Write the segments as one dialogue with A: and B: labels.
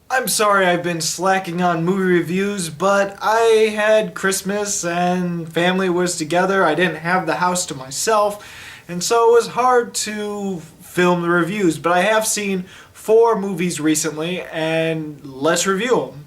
A: I'm sorry I've been slacking on movie reviews, but I had Christmas and family was together. I didn't have the house to myself, and so it was hard to film the reviews. But I have seen 4 movies recently, and let's review them.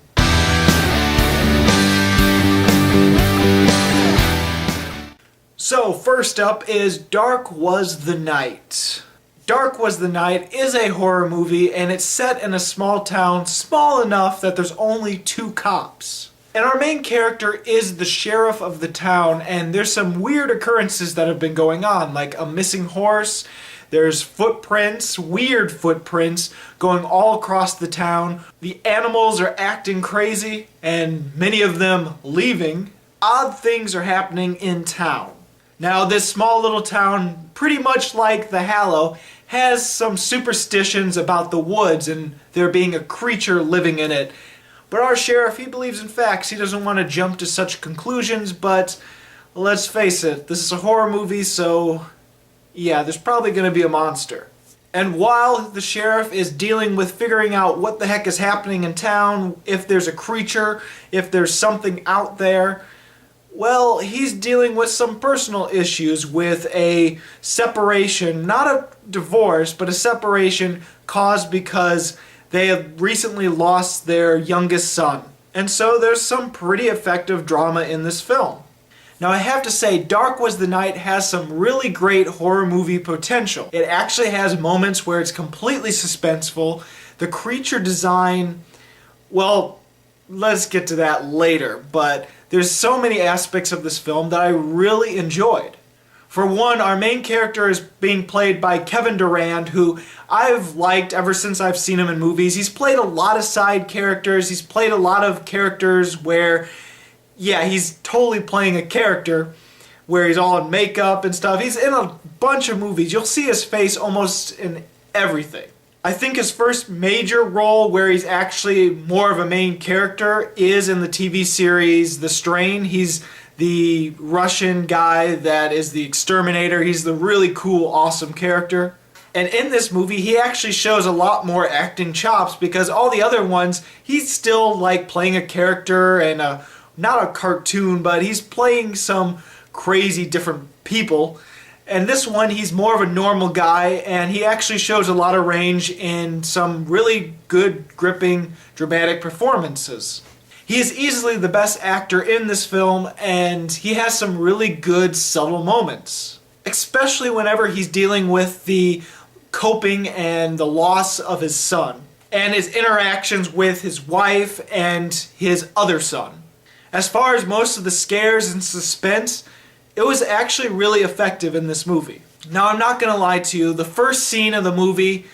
A: So, first up is Dark Was the Night. Dark Was the Night is a horror movie, and it's set in a small town, small enough that there's only 2 cops. And our main character is the sheriff of the town, and there's some weird occurrences that have been going on, like a missing horse, there's footprints, weird footprints, going all across the town. The animals are acting crazy, and many of them leaving. Odd things are happening in town. Now, this small little town, pretty much like the Hallow, has some superstitions about the woods and there being a creature living in it. But our sheriff, he believes in facts. He doesn't want to jump to such conclusions, but let's face it, this is a horror movie, so yeah, there's probably going to be a monster. And while the sheriff is dealing with figuring out what the heck is happening in town, if there's a creature, if there's something out there, well, he's dealing with some personal issues with a separation, not a divorce, but a separation caused because they have recently lost their youngest son. And so there's some pretty effective drama in this film. Now I have to say, Dark Was the Night has some really great horror movie potential. It actually has moments where it's completely suspenseful. The creature design, well, let's get to that later, but there's so many aspects of this film that I really enjoyed. For one, our main character is being played by Kevin Durand, who I've liked ever since I've seen him in movies. He's played a lot of side characters. He's played a lot of characters where, yeah, he's totally playing a character where he's all in makeup and stuff. He's in a bunch of movies. You'll see his face almost in everything. I think his first major role where he's actually more of a main character is in the TV series The Strain. He's the Russian guy that is the exterminator. He's the really cool, awesome character. And in this movie, he actually shows a lot more acting chops because all the other ones, he's still like playing a character and not a cartoon, but he's playing some crazy different people. And this one, he's more of a normal guy, and he actually shows a lot of range in some really good, gripping, dramatic performances. He is easily the best actor in this film, and he has some really good, subtle moments. Especially whenever he's dealing with the coping and the loss of his son, and his interactions with his wife and his other son. As far as most of the scares and suspense, it was actually really effective in this movie. Now, I'm not going to lie to you, the first scene of the movie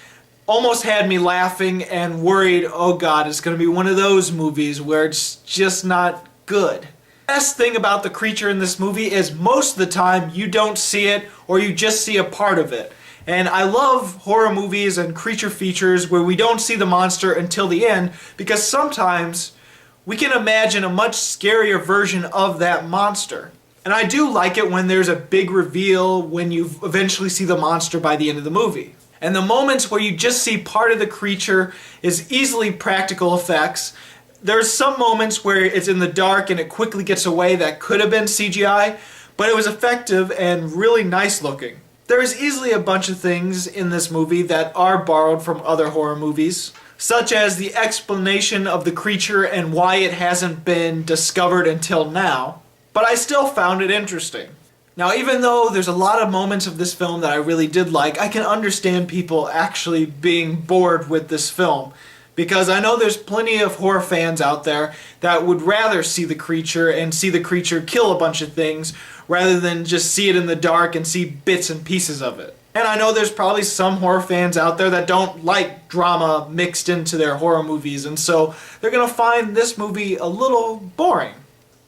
A: almost had me laughing and worried, oh god, it's going to be one of those movies where it's just not good. The best thing about the creature in this movie is most of the time you don't see it or you just see a part of it. And I love horror movies and creature features where we don't see the monster until the end because sometimes we can imagine a much scarier version of that monster. And I do like it when there's a big reveal when you eventually see the monster by the end of the movie. And the moments where you just see part of the creature is easily practical effects. There's some moments where it's in the dark and it quickly gets away that could have been CGI, but it was effective and really nice looking. There is easily a bunch of things in this movie that are borrowed from other horror movies, such as the explanation of the creature and why it hasn't been discovered until now. But I still found it interesting. Now, even though there's a lot of moments of this film that I really did like, I can understand people actually being bored with this film. Because I know there's plenty of horror fans out there that would rather see the creature and see the creature kill a bunch of things rather than just see it in the dark and see bits and pieces of it. And I know there's probably some horror fans out there that don't like drama mixed into their horror movies, and so they're going to find this movie a little boring.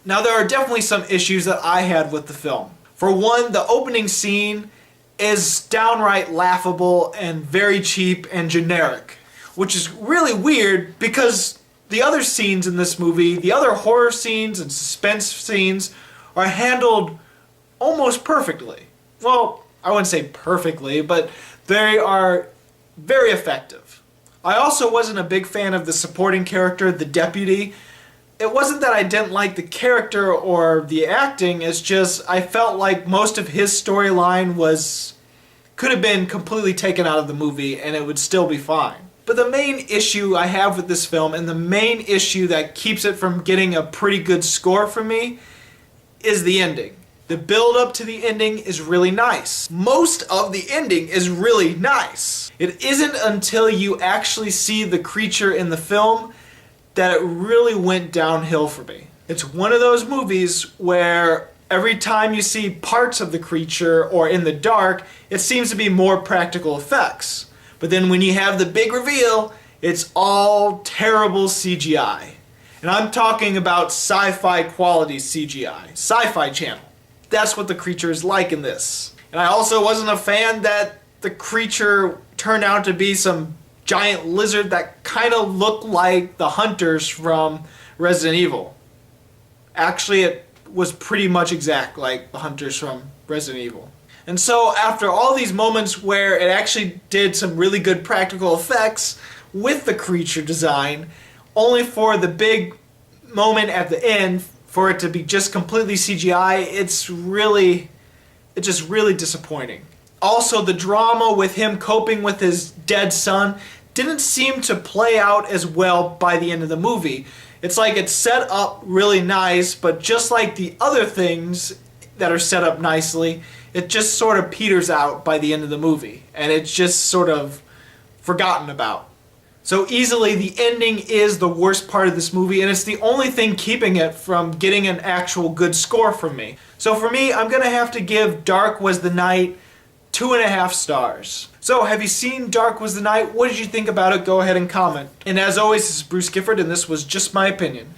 A: Now, there are definitely some issues that I had with the film. For one, the opening scene is downright laughable and very cheap and generic, which is really weird because the other scenes in this movie, the other horror scenes and suspense scenes, are handled almost perfectly. Well, I wouldn't say perfectly, but they are very effective. I also wasn't a big fan of the supporting character, the deputy. It wasn't that I didn't like the character or the acting, it's just I felt like most of his storyline could have been completely taken out of the movie and it would still be fine. But the main issue I have with this film, and the main issue that keeps it from getting a pretty good score for me, is the ending. The build up to the ending is really nice. Most of the ending is really nice. It isn't until you actually see the creature in the film that it really went downhill for me. It's one of those movies where every time you see parts of the creature or in the dark, it seems to be more practical effects. But then when you have the big reveal, it's all terrible CGI. And I'm talking about sci-fi quality CGI. Sci-Fi Channel. That's what the creature is like in this. And I also wasn't a fan that the creature turned out to be some giant lizard that kind of looked like the hunters from Resident Evil. Actually, it was pretty much exact like the hunters from Resident Evil. And so after all these moments where it actually did some really good practical effects with the creature design, only for the big moment at the end for it to be just completely CGI, it's just really disappointing. Also, the drama with him coping with his dead son didn't seem to play out as well by the end of the movie. It's like it's set up really nice, but just like the other things that are set up nicely, it just sort of peters out by the end of the movie, and it's just sort of forgotten about. So easily the ending is the worst part of this movie, and it's the only thing keeping it from getting an actual good score from me. So for me, I'm gonna have to give Dark Was the Night 2.5 stars. So have you seen Dark Was the Night? What did you think about it? Go ahead and comment. And as always, this is Bruce Gifford, and this was Just My Opinion.